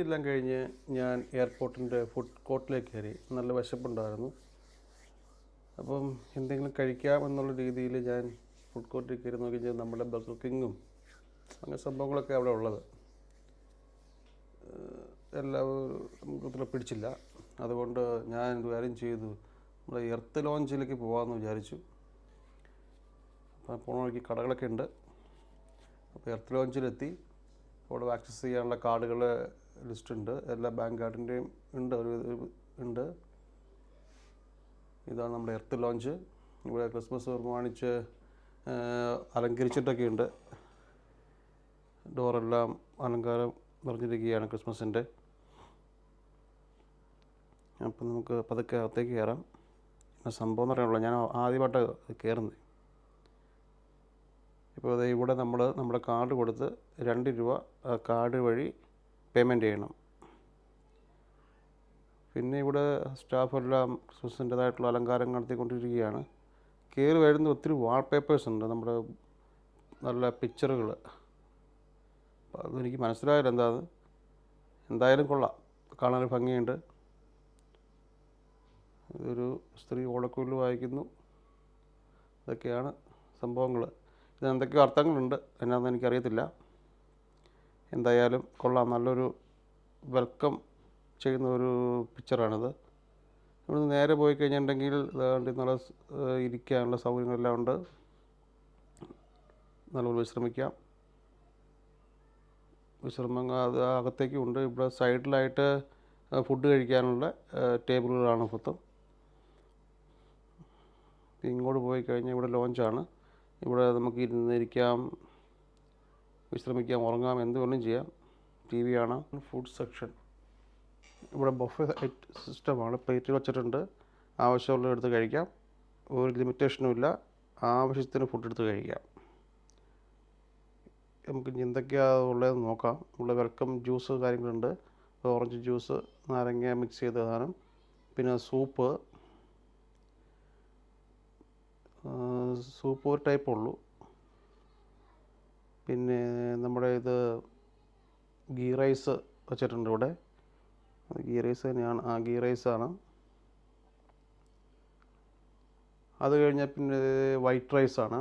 ജോലിയെല്ലാം കഴിഞ്ഞ് ഞാൻ എയർപോർട്ടിൻ്റെ ഫുഡ് കോർട്ടിലേക്ക് കയറി. നല്ല വിശപ്പുണ്ടായിരുന്നു. അപ്പം എന്തെങ്കിലും കഴിക്കാമെന്നുള്ള രീതിയിൽ ഞാൻ ഫുഡ് കോർട്ടിൽ കയറി നോക്കിയാൽ നമ്മുടെ ബർഗർ കിങ്ങും അങ്ങനെ സംഭവങ്ങളൊക്കെ അവിടെ ഉള്ളത്. എല്ലാം നമുക്ക് പിടിച്ചില്ല. അതുകൊണ്ട് ഞാൻ ഒരു കാര്യം ചെയ്തു, നമ്മുടെ എർത്ത് ലോഞ്ചിലേക്ക് പോകാമെന്ന് വിചാരിച്ചു. അപ്പോൾ പോണ വഴിക്ക് കടകളൊക്കെ ഉണ്ട്. അപ്പോൾ എർത്ത് ലോഞ്ചിലെത്തി. അവിടെ ആക്സസ് ചെയ്യാനുള്ള കാർഡുകൾ ലിസ്റ്റ് ഉണ്ട്. എല്ലാ ബാങ്ക് കാർഡിൻ്റെയും ഉണ്ട് ഉണ്ട്. ഇതാണ് നമ്മുടെ എർത്ത് ലോഞ്ച്. ഇവിടെ ക്രിസ്മസ് പ്രമാണിച്ച് അലങ്കരിച്ചിട്ടൊക്കെ ഉണ്ട്. ഡോറെല്ലാം അലങ്കാരം നിറഞ്ഞിരിക്കുകയാണ് ക്രിസ്മസിൻ്റെ. അപ്പം നമുക്ക് പതുക്കെ അകത്തേക്ക് കയറാം. സംഭവം എന്ന് പറയാനുള്ളത്, ഞാൻ ആദ്യമായിട്ടാണ് കയറുന്നത്. ഇപ്പോൾ ഇവിടെ നമ്മുടെ കാർഡ് കൊടുത്ത് $2 കാർഡ് വഴി പേയ്മെൻറ്റ് ചെയ്യണം. പിന്നെ ഇവിടെ സ്റ്റാഫെല്ലാം ക്രിസ്മസിൻ്റെതായിട്ടുള്ള അലങ്കാരം നടത്തിക്കൊണ്ടിരിക്കുകയാണ്. കയറി വരുന്ന ഒത്തിരി വാൾപേപ്പേഴ്സ് ഉണ്ട്, നമ്മുടെ നല്ല പിക്ചറുകൾ. അപ്പോൾ അതെനിക്ക് മനസ്സിലായില്ല എന്തായാലും കൊള്ളാം, കാണാൻ ഭംഗിയുണ്ട്. ഇതൊരു സ്ത്രീ ഓടക്കുഴൽ വായിക്കുന്നു. ഇതൊക്കെയാണ് സംഭവങ്ങൾ. ഇതിനെന്തൊക്കെയോ അർത്ഥങ്ങളുണ്ട്, എന്നാണെന്ന് എനിക്കറിയത്തില്ല. എന്തായാലും കൊള്ളാം, നല്ലൊരു വെൽക്കം ചെയ്യുന്ന ഒരു പിക്ചറാണിത്. ഇവിടുന്ന് നേരെ പോയി കഴിഞ്ഞിട്ടുണ്ടെങ്കിൽ നല്ല ഇരിക്കാനുള്ള സൗകര്യങ്ങളെല്ലാം ഉണ്ട്. നല്ലപോലെ വിശ്രമിക്കാം. അത് അകത്തേക്കും ഉണ്ട്. ഇവിടെ സൈഡിലായിട്ട് ഫുഡ് കഴിക്കാനുള്ള ടേബിളുകളാണ് മൊത്തം. ഇങ്ങോട്ട് പോയി കഴിഞ്ഞാൽ ഇവിടെ ലോഞ്ചാണ്. ഇവിടെ നമുക്ക് ഇരുന്നിരിക്കാം, വിശ്രമിക്കാം, ഉറങ്ങാം, എന്ത് വേണമെങ്കിലും ചെയ്യാം. TV കാണാം. Food section. ഇവിടെ ബൊഫെ സിസ്റ്റമാണ്. പ്ലേറ്റുകൾ വെച്ചിട്ടുണ്ട്. ആവശ്യമുള്ള എടുത്ത് കഴിക്കാം. ഒരു ലിമിറ്റേഷനും ഇല്ല. ആവശ്യത്തിന് ഫുഡ് എടുത്ത് കഴിക്കാം. നമുക്ക് എന്തൊക്കെയാണ് ഉള്ളതെന്ന് നോക്കാം. ഇവിടെ വെൽക്കം ജ്യൂസ് കാര്യങ്ങളുണ്ട്. ഓറഞ്ച് ജ്യൂസ്, നാരങ്ങ മിക്സ് ചെയ്ത സാധനം, പിന്നെ സൂപ്പ് ഒരു ടൈപ്പ് ഉള്ളൂ. പിന്നെ നമ്മുടെ ഗീ റൈസ് വെച്ചിട്ടുണ്ട് ഇവിടെ. ഗീ റൈസ് തന്നെയാണ്. ഗീ റൈസാണ്. അത് കഴിഞ്ഞാൽ പിന്നെ വൈറ്റ് റൈസാണ്,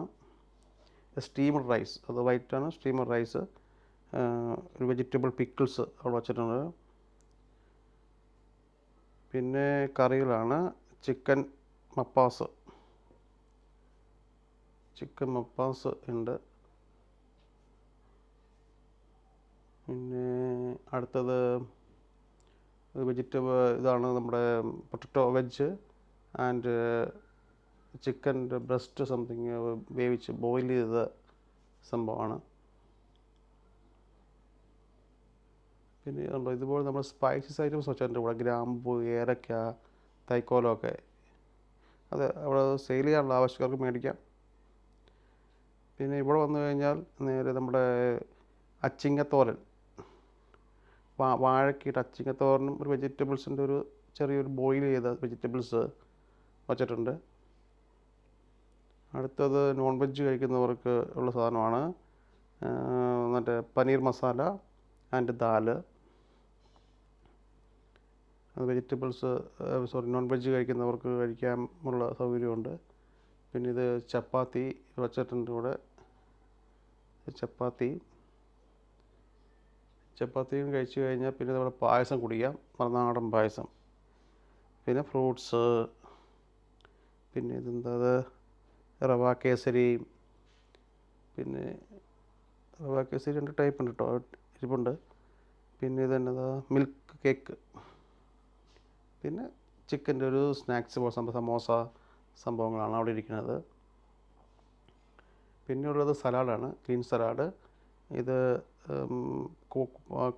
സ്റ്റീമഡ് റൈസ്. അത് വൈറ്റാണ്, സ്റ്റീമഡ് റൈസ്. ഒരു വെജിറ്റബിൾ പിക്കിൾസ് അവിടെ വച്ചിട്ടുണ്ട്. പിന്നെ കറികളാണ് ചിക്കൻ മപ്പാസ് ഉണ്ട്. പിന്നെ അടുത്തത് ഇതാണ് നമ്മുടെ പൊട്ടറ്റോ വെജ് ആൻഡ് ചിക്കൻ്റെ ബ്രസ്റ്റ് സംതിങ് വേവിച്ച് ബോയിൽ ചെയ്ത സംഭവമാണ്. പിന്നെ ഇതുപോലെ നമ്മൾ സ്പൈസസ് ഐറ്റംസ് വെച്ചിട്ടുണ്ട് ഇവിടെ. ഗ്രാമ്പു, ഏലക്ക, തൈക്കോലമൊക്കെ. അത് അവിടെ സെയിൽ ചെയ്യാനുള്ള ആവശ്യക്കാർക്ക് മേടിക്കാം. പിന്നെ ഇവിടെ വന്നു കഴിഞ്ഞാൽ നേരെ നമ്മുടെ അച്ചിങ്ങത്തോരൻ, വാഴക്കയുടെ അച്ചിങ്ങത്തോരനും ഒരു വെജിറ്റബിൾസിൻ്റെ ഒരു ചെറിയൊരു ബോയിൽ ചെയ്ത വെജിറ്റബിൾസ് വച്ചിട്ടുണ്ട്. അടുത്തത് നോൺ വെജ് കഴിക്കുന്നവർക്ക് ഉള്ള സാധനമാണ്. മറ്റേ പനീർ മസാല ആൻഡ് ദാല്. അത് നോൺ വെജ് കഴിക്കുന്നവർക്ക് കഴിക്കാനുള്ള സൗകര്യമുണ്ട്. പിന്നെ ഇത് ചപ്പാത്തി വച്ചിട്ടുണ്ട് ഇവിടെ. ചപ്പാത്തിയും കഴിച്ച് കഴിഞ്ഞാൽ പിന്നെ നമ്മുടെ പായസം കുടിക്കാം, നാടൻ പായസം. പിന്നെ ഫ്രൂട്ട്സ്, പിന്നെ റവ കേസരി. പിന്നെ റവ കേസരി 2 ടൈപ്പ് ഉണ്ട് കേട്ടോ, ഇരിപ്പുണ്ട്. പിന്നെ മിൽക്ക് കേക്ക്. പിന്നെ ചിക്കൻ്റെ ഒരു സ്നാക്സ് സമോസ സംഭവങ്ങളാണ് അവിടെ ഇരിക്കുന്നത്. പിന്നെയുള്ളത് സലാഡാണ്, ഗ്രീൻ സലാഡ്. ഇത്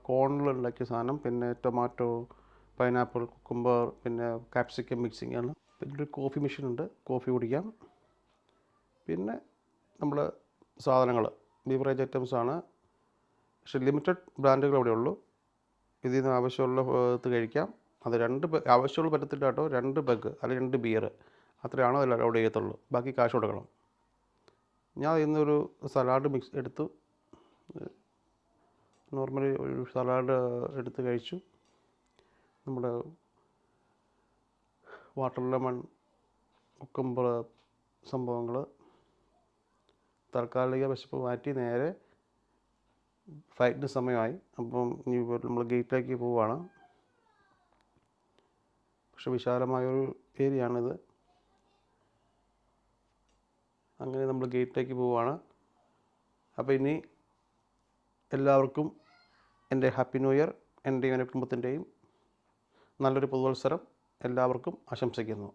കോണിലുണ്ടാക്കിയ സാധനം. പിന്നെ ടൊമാറ്റോ, പൈനാപ്പിൾ, കുക്കുംബർ, പിന്നെ കാപ്സിക്കം മിക്സിംഗ് ആണ്. പിന്നെ ഒരു കോഫി മെഷീൻ ഉണ്ട്, കോഫി കുടിക്കാം. പിന്നെ നമ്മുടെ സാധനങ്ങൾ ബീവറേജ് ഐറ്റംസ് ആണ്. പക്ഷേ ലിമിറ്റഡ് ബ്രാൻഡുകൾ അവിടെ ഉള്ളൂ. ഇതിൽ നിന്ന് ആവശ്യമുള്ള കഴിക്കാം. അത് 2 ആവശ്യമുള്ള പറ്റത്തില്ല കേട്ടോ. 2 പെഗ് അല്ലെങ്കിൽ 2 ബിയർ അത്രയാണോ അതിൽ അവിടെ ചെയ്യത്തുള്ളൂ. ബാക്കി കാശ് കൊടുക്കണം. ഞാൻ ഇന്നൊരു സലാഡ് മിക്സ് എടുത്തു. നോർമലി ഒരു സലാഡ് എടുത്ത് കഴിച്ചു. നമ്മുടെ വാട്ടർ ലെമൺ, കുക്കുംബർ സംഭവങ്ങൾ. താൽക്കാലിക വിശപ്പ് മാറ്റി നേരെ ഫ്ലൈറ്റിന് സമയമായി. അപ്പം ഇനി നമ്മൾ ഗേറ്റിലേക്ക് പോവുകയാണ്. പക്ഷെ വിശാലമായൊരു ഏരിയ ആണിത്. അങ്ങനെ നമ്മൾ ഗേറ്റിലേക്ക് പോവുകയാണ്. അപ്പോൾ ഇനി എല്ലാവർക്കും എൻ്റെ ഹാപ്പി ന്യൂ ഇയർ, എൻ്റെയും എൻ്റെ കുടുംബത്തിൻ്റെയും നല്ലൊരു പുതുവത്സരം എല്ലാവർക്കും ആശംസിക്കുന്നു.